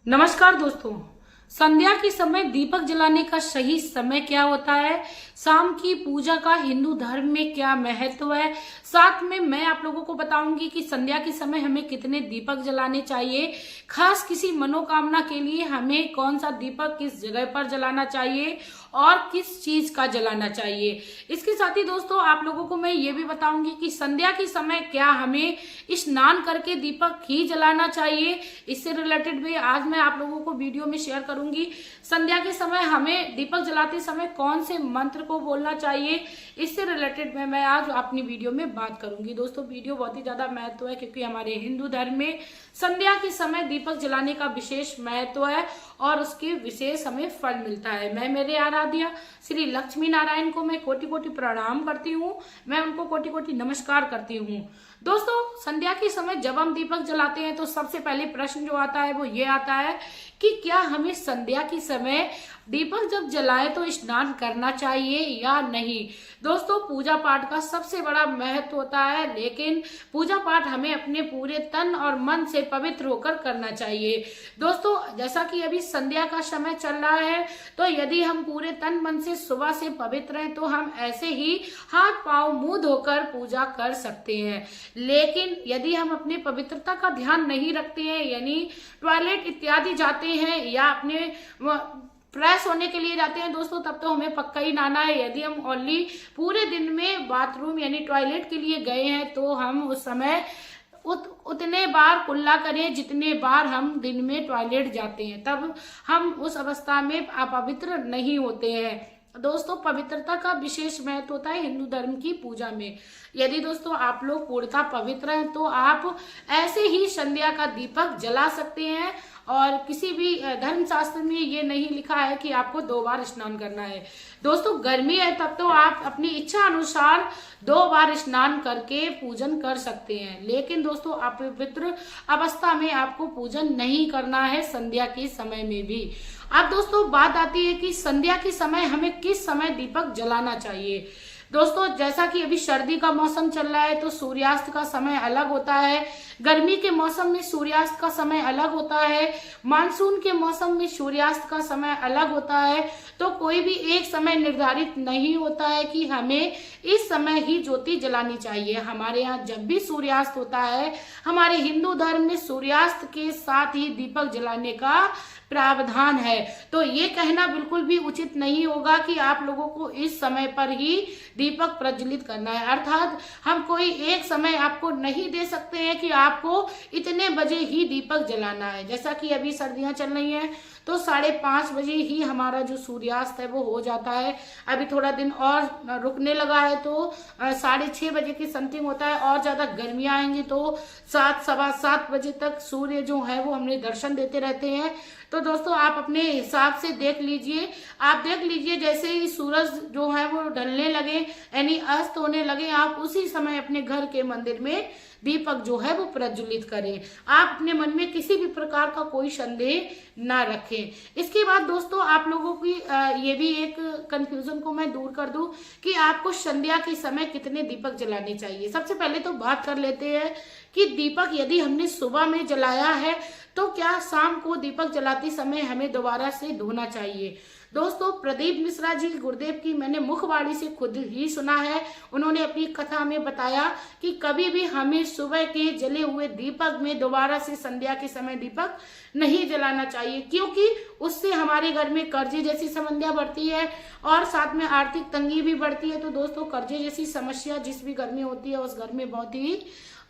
नमस्कार दोस्तों। संध्या के समय दीपक जलाने का सही समय क्या होता है, शाम की पूजा का हिंदू धर्म में क्या महत्व है, साथ में मैं आप लोगों को बताऊंगी कि संध्या के समय हमें कितने दीपक जलाने चाहिए, खास किसी मनोकामना के लिए हमें कौन सा दीपक किस जगह पर जलाना चाहिए और किस चीज का जलाना चाहिए। इसके साथ ही दोस्तों आप लोगों को मैं ये भी बताऊंगी कि संध्या के समय क्या हमें स्नान करके दीपक ही जलाना चाहिए। इससे रिलेटेड भी आज मैं आप लोगों को वीडियो में शेयर करूंगी। संध्या के समय हमें दीपक जलाते समय कौन से मंत्र को बोलना चाहिए, इससे रिलेटेड मैं आज अपनी वीडियो में बात करूंगी। दोस्तों वीडियो बहुत ही ज्यादा महत्व है क्योंकि हमारे हिंदू धर्म में संध्या के समय दीपक जलाने का विशेष महत्व है और उसके विशेष हमें फल मिलता है। मैं मेरे आराध्या श्री लक्ष्मी नारायण को मैं कोटि कोटि प्रणाम करती हूँ, मैं उनको कोटि कोटि नमस्कार करती हूँ। दोस्तों संध्या के समय जब हम दीपक जलाते हैं तो सबसे पहले प्रश्न जो आता है वो ये आता है कि क्या हमें संध्या के समय दीपक जब जलाए तो स्नान करना चाहिए या नहीं। दोस्तों पूजा पाठ का सबसे बड़ा महत्व होता है, लेकिन पूजा पाठ हमें अपने पूरे तन और मन से पवित्र होकर करना चाहिए। दोस्तों जैसा कि अभी संध्या का समय चल रहा है तो यदि हम पूरे तन मन से सुबह से पवित्र हैं तो हम ऐसे ही हाथ पांव मुंह धोकर पूजा कर सकते हैं। लेकिन यदि हम अपने पवित्रता का ध्यान नहीं रखते हैं, यानी टॉयलेट इत्यादि जाते हैं या अपने फ्रेश होने के लिए जाते हैं दोस्तों, तब तो हमें पक्का ही नहाना है। यदि हम ओनली पूरे दिन में बाथरूम यानी टॉयलेट के लिए गए हैं तो हम उस समय उतने बार कुल्ला करें जितने बार हम दिन में टॉयलेट जाते हैं, तब हम उस अवस्था में अपवित्र नहीं होते हैं। दोस्तों पवित्रता का विशेष महत्व होता है हिंदू धर्म की पूजा में। यदि दोस्तों आप लोग पूर्णतः पवित्र हैं तो आप ऐसे ही संध्या का दीपक जला सकते हैं और किसी भी धर्म शास्त्र में ये नहीं लिखा है कि आपको 2 बार स्नान करना है। दोस्तों गर्मी है तब तो आप अपनी इच्छा अनुसार 2 बार स्नान करके पूजन कर सकते हैं, लेकिन दोस्तों अपवित्र अवस्था में आपको पूजन नहीं करना है संध्या के समय में भी। अब दोस्तों बात आती है कि संध्या के समय हमें किस समय दीपक जलाना चाहिए। दोस्तों जैसा कि अभी सर्दी का मौसम चल रहा है तो सूर्यास्त का समय अलग होता है, गर्मी के मौसम में सूर्यास्त का समय अलग होता है, मानसून के मौसम में सूर्यास्त का समय अलग होता है। तो कोई भी एक समय निर्धारित नहीं होता है कि हमें इस समय ही ज्योति जलानी चाहिए। हमारे यहाँ जब भी सूर्यास्त होता है, हमारे हिंदू धर्म में सूर्यास्त के साथ ही दीपक जलाने का प्रावधान है। तो ये कहना बिल्कुल भी उचित नहीं होगा कि आप लोगों को इस समय पर ही दीपक प्रज्वलित करना है, अर्थात हम कोई एक समय आपको नहीं दे सकते हैं कि आपको इतने बजे ही दीपक जलाना है। जैसा कि अभी सर्दियां चल रही हैं तो 5:30 बजे ही हमारा जो सूर्यास्त है वो हो जाता है। अभी थोड़ा दिन और रुकने लगा है तो 6:30 बजे की समथिंग होता है, और ज्यादा गर्मियां आएंगी तो 7, 7:15 बजे तक सूर्य जो है वो हमें दर्शन देते रहते हैं। तो दोस्तों आप अपने हिसाब से देख लीजिए, आप देख लीजिए जैसे ही सूरज जो है वो ढलने लगे यानी अस्त होने लगे, आप उसी समय अपने घर के मंदिर में दीपक जो है वो प्रज्वलित करें। आप अपने मन में किसी भी प्रकार का कोई संदेह ना रखें। इसके बाद दोस्तों आप लोगों की ये भी एक कंफ्यूजन को मैं दूर कर दूं कि आपको संध्या के समय कितने दीपक जलाने चाहिए। सबसे पहले तो बात कर लेते हैं कि दीपक यदि हमने सुबह में जलाया है तो क्या शाम को दीपक जलाते समय हमें दोबारा से धोना चाहिए। दोस्तों प्रदीप मिश्रा जी गुरुदेव की मैंने मुखवाणी से खुद ही सुना है, उन्होंने अपनी कथा में बताया कि कभी भी हमें सुबह के जले हुए दीपक में दोबारा से संध्या के समय दीपक नहीं जलाना चाहिए, क्योंकि उससे हमारे घर में कर्जे जैसी समस्या बढ़ती है और साथ में आर्थिक तंगी भी बढ़ती है। तो दोस्तों कर्जे जैसी समस्या जिस भी घर में होती है उस घर में बहुत ही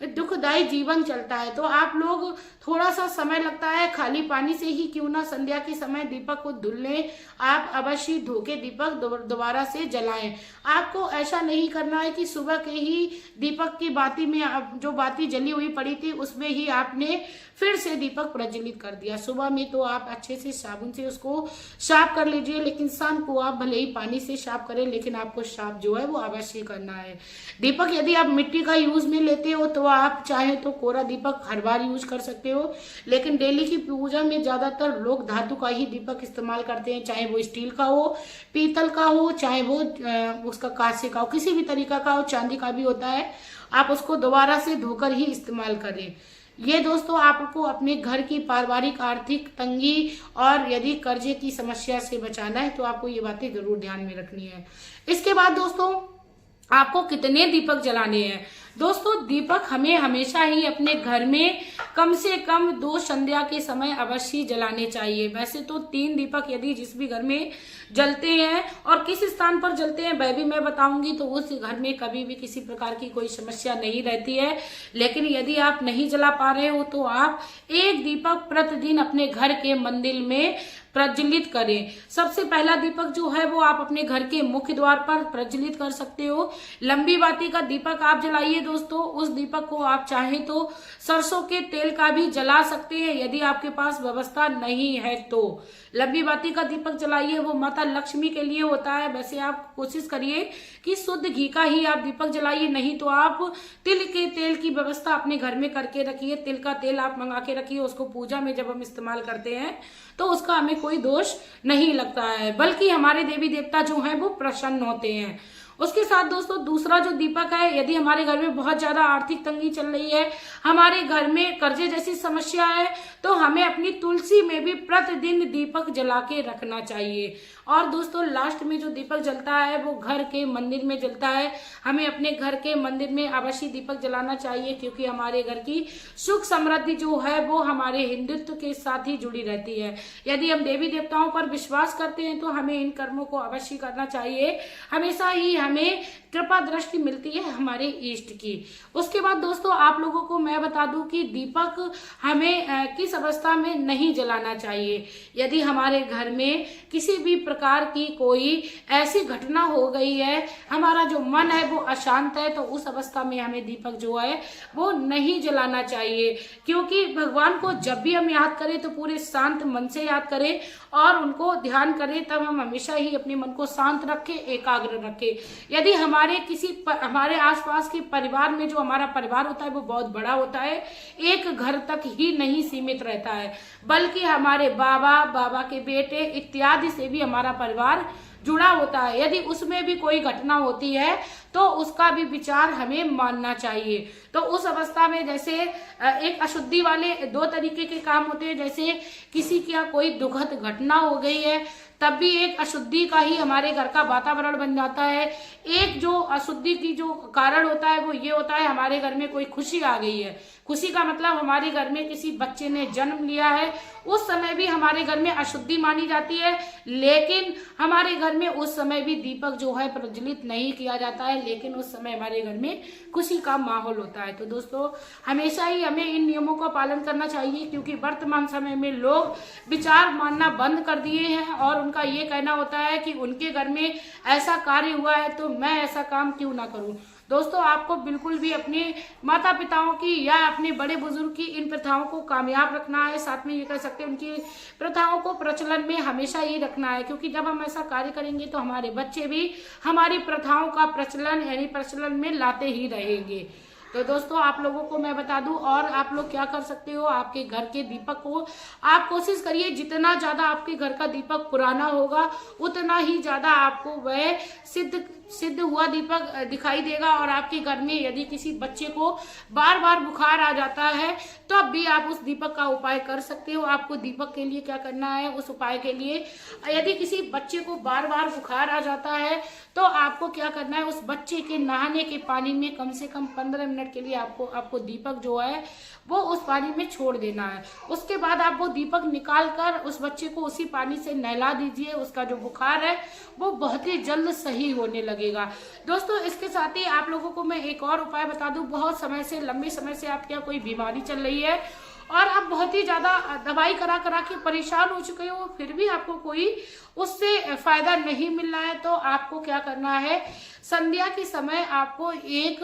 दुखदायी जीवन चलता है। तो आप लोग थोड़ा सा समय लगता है, खाली पानी से ही क्यों ना संध्या के समय दीपक को धुल लें, आप अवश्य धो के दीपक दोबारा से जलाएं। आपको ऐसा नहीं करना है कि सुबह के ही दीपक की बाती में जो बाती जली हुई पड़ी थी उसमें ही आपने फिर से दीपक प्रज्वलित कर दिया। सुबह में तो आप अच्छे से साबुन से उसको साफ कर लीजिए, लेकिन शाम को आप भले ही पानी से साफ करें, लेकिन आपको साफ जो है वो अवश्य करना है। दीपक यदि आप मिट्टी का यूज में लेते हो तो आप चाहे तो कोरा दीपक हर बार यूज कर सकते हो, लेकिन डेली की पूजा में ज्यादातर लोग धातु का ही दीपक इस्तेमाल करते हैं, चाहे वो स्टील का हो, पीतल का हो, चाहे वो उसका कांसे का हो, किसी भी तरीका का हो, चांदी का भी होता है। आप उसको दोबारा से धोकर ही इस्तेमाल करें। ये दोस्तों आपको अपने घर की पारिवारिक आर्थिक तंगी और यदि कर्जे की समस्या से बचाना है तो आपको ये बातें जरूर ध्यान में रखनी है। इसके बाद दोस्तों आपको कितने दीपक जलाने हैं। दोस्तों दीपक हमें हमेशा ही अपने घर में कम से कम 2 संध्या के समय अवश्य जलाने चाहिए। वैसे तो 3 दीपक यदि जिस भी घर में जलते हैं और किस स्थान पर जलते हैं वह भी मैं बताऊंगी, तो उस घर में कभी भी किसी प्रकार की कोई समस्या नहीं रहती है। लेकिन यदि आप नहीं जला पा रहे हो तो आप 1 दीपक प्रतिदिन अपने घर के मंदिर में प्रज्वलित करें। सबसे पहला दीपक जो है वो आप अपने घर के मुख्य द्वार पर प्रज्वलित कर सकते हो। लंबी बाती का दीपक आप जलाइए दोस्तों। उस दीपक को आप चाहें तो सरसों के तेल का भी जला सकते हैं यदि आपके पास व्यवस्था नहीं है तो। लंबी बाती का दीपक जलाइए, वो माता लक्ष्मी के लिए होता है। वैसे आप कोशिश करिए कि शुद्ध घी का ही आप दीपक जलाइए, नहीं तो आप तिल के तेल की व्यवस्था अपने घर में करके रखिए। तिल का तेल आप मंगा के रखिए, उसको पूजा में जब हम इस्तेमाल करते हैं तो उसका हमें कोई दोष नहीं लगता है, बल्कि हमारे देवी देवता जो हैं वो प्रसन्न होते हैं। उसके साथ दोस्तों दूसरा जो दीपक है, यदि हमारे घर में बहुत ज्यादा आर्थिक तंगी चल रही है, हमारे घर में कर्जे जैसी समस्या है, तो हमें अपनी तुलसी में भी प्रतिदिन दीपक जला के रखना चाहिए। और दोस्तों लास्ट में जो दीपक जलता है वो घर के मंदिर में जलता है। हमें अपने घर के मंदिर में अवश्य दीपक जलाना चाहिए, क्योंकि हमारे घर की सुख समृद्धि जो है वो हमारे हिंदुत्व के साथ ही जुड़ी रहती है। यदि हम देवी देवताओं पर विश्वास करते हैं तो हमें इन कर्मों को अवश्य करना चाहिए। हमेशा ही हमें कृपा दृष्टि मिलती है हमारे इष्ट की। उसके बाद दोस्तों आप लोगों को मैं बता दूं कि दीपक हमें किस अवस्था में नहीं जलाना चाहिए। यदि हमारे घर में किसी भी प्रकार की कोई ऐसी घटना हो गई है, हमारा जो मन है वो अशांत है, तो उस अवस्था में हमें दीपक जो है वो नहीं जलाना चाहिए। क्योंकि भगवान को जब भी हम याद करें तो पूरे शांत मन से याद करें और उनको ध्यान करें, तब हम हमेशा ही अपने मन को शांत रखें, एकाग्र रखें। यदि हमारे आसपास के परिवार में जो हमारा परिवार होता है वो बहुत बड़ा होता है, एक घर तक ही नहीं सीमित रहता है, बल्कि हमारे बाबा के बेटे इत्यादि से भी हमारा परिवार जुड़ा होता है। यदि उसमें भी कोई घटना होती है तो उसका भी विचार हमें मानना चाहिए। तो उस अवस्था में जैसे एक अशुद्धि वाले 2 तरीके के काम होते हैं। जैसे किसी की कोई दुखद घटना हो गई है तब भी एक अशुद्धि का ही हमारे घर का वातावरण बन जाता है। एक जो अशुद्धि की जो कारण होता है वो ये होता है, हमारे घर में कोई खुशी आ गई है। खुशी का मतलब हमारे घर में किसी बच्चे ने जन्म लिया है, उस समय भी हमारे घर में अशुद्धि मानी जाती है, लेकिन हमारे घर में उस समय भी दीपक जो है प्रज्वलित नहीं किया जाता है, लेकिन उस समय हमारे घर में खुशी का माहौल होता है। तो दोस्तों हमेशा ही हमें इन नियमों का पालन करना चाहिए, क्योंकि वर्तमान समय में लोग विचार मानना बंद कर दिए हैं और उनका ये कहना होता है कि उनके घर में ऐसा कार्य हुआ है तो मैं ऐसा काम क्यों ना करूं। दोस्तों आपको बिल्कुल भी अपने माता पिताओं की या अपने बड़े बुजुर्ग की इन प्रथाओं को कामयाब रखना है। साथ में ये कह सकते हैं उनकी प्रथाओं को प्रचलन में हमेशा ही रखना है, क्योंकि जब हम ऐसा कार्य करेंगे तो हमारे बच्चे भी हमारी प्रथाओं का प्रचलन यानी प्रचलन में लाते ही रहेंगे। तो दोस्तों आप लोगों को मैं बता दूं और आप लोग क्या कर सकते हो, आपके घर के दीपक को आप कोशिश करिए जितना ज्यादा आपके घर का दीपक पुराना होगा उतना ही ज्यादा आपको वह सिद्ध हुआ दीपक दिखाई देगा। और आपके घर में यदि किसी बच्चे को बार बार बुखार आ जाता है तो अब भी आप उस दीपक का उपाय कर सकते हो। आपको दीपक के लिए क्या करना है, उस उपाय के लिए यदि किसी बच्चे को बार बार बुखार आ जाता है तो आपको क्या करना है, उस बच्चे के नहाने के पानी में कम से कम 15 मिनट के लिए आपको दीपक जो है वो उस पानी में छोड़ देना है। उसके बाद आप वो दीपक निकाल कर उस बच्चे को उसी पानी से नहला दीजिए। उसका जो बुखार है वो बहुत ही जल्द सही होने लगेगा। दोस्तों इसके साथ ही आप लोगों को मैं एक और उपाय बता दूं। बहुत समय से लंबे समय से आपके यहाँ कोई बीमारी चल रही है और आप बहुत ही ज्यादा दवाई करा के परेशान हो चुके हो, फिर भी आपको कोई उससे फायदा नहीं मिल रहा है, तो आपको क्या करना है, संध्या के समय आपको एक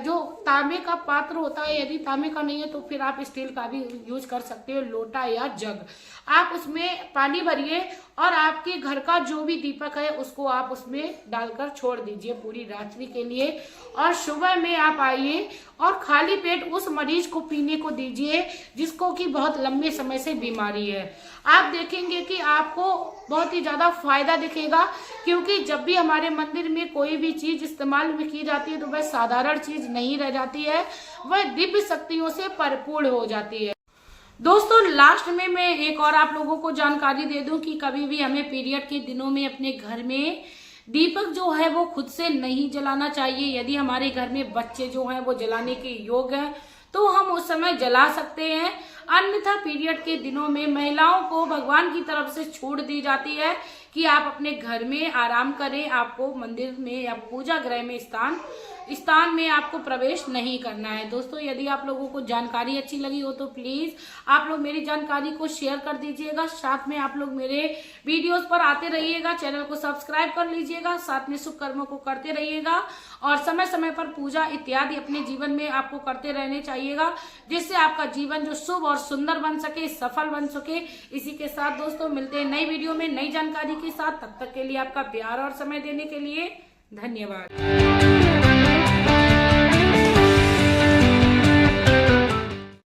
जो तांबे का पात्र होता है, यदि तांबे का नहीं है तो फिर आप स्टील का भी यूज कर सकते हो, लोटा या जग। आप उसमें पानी भरिए और आपके घर का जो भी दीपक है उसको आप उसमें डालकर छोड़ दीजिए पूरी रात्रि के लिए। और सुबह में आप आइए और खाली पेट उस मरीज को पीने को दीजिए जिसको कि बहुत लंबे समय से बीमारी है। आप देखेंगे कि आपको बहुत ही ज्यादा फायदा दिखेगा, क्योंकि जब भी हमारे मंदिर में कोई भी चीज इस्तेमाल में की जाती है तो वह साधारण चीज नहीं रह जाती है, वह दिव्य शक्तियों से परिपूर्ण हो जाती है। दोस्तों लास्ट में मैं एक और आप लोगों को जानकारी दे दूं कि कभी भी हमें पीरियड के दिनों में अपने घर में दीपक जो है वो खुद से नहीं जलाना चाहिए। यदि हमारे घर में बच्चे जो हैं वो जलाने के योग्य हैं तो हम उस समय जला सकते हैं, अन्यथा पीरियड के दिनों में महिलाओं को भगवान की तरफ से छूट दी जाती है कि आप अपने घर में आराम करें, आपको मंदिर में या पूजा गृह में स्थान में आपको प्रवेश नहीं करना है। दोस्तों यदि आप लोगों को जानकारी अच्छी लगी हो तो प्लीज आप लोग मेरी जानकारी को शेयर कर दीजिएगा, साथ में आप लोग मेरे वीडियोस पर आते रहिएगा, चैनल को सब्सक्राइब कर लीजिएगा, साथ में शुभ कर्मों को करते रहिएगा और समय समय पर पूजा इत्यादि अपने जीवन में आपको करते रहने चाहिएगा, जिससे आपका जीवन जो शुभ और सुंदर बन सके, सफल बन सके। इसी के साथ दोस्तों मिलते हैं नई वीडियो में नई जानकारी के साथ। तब तक के लिए आपका प्यार और समय देने के लिए धन्यवाद।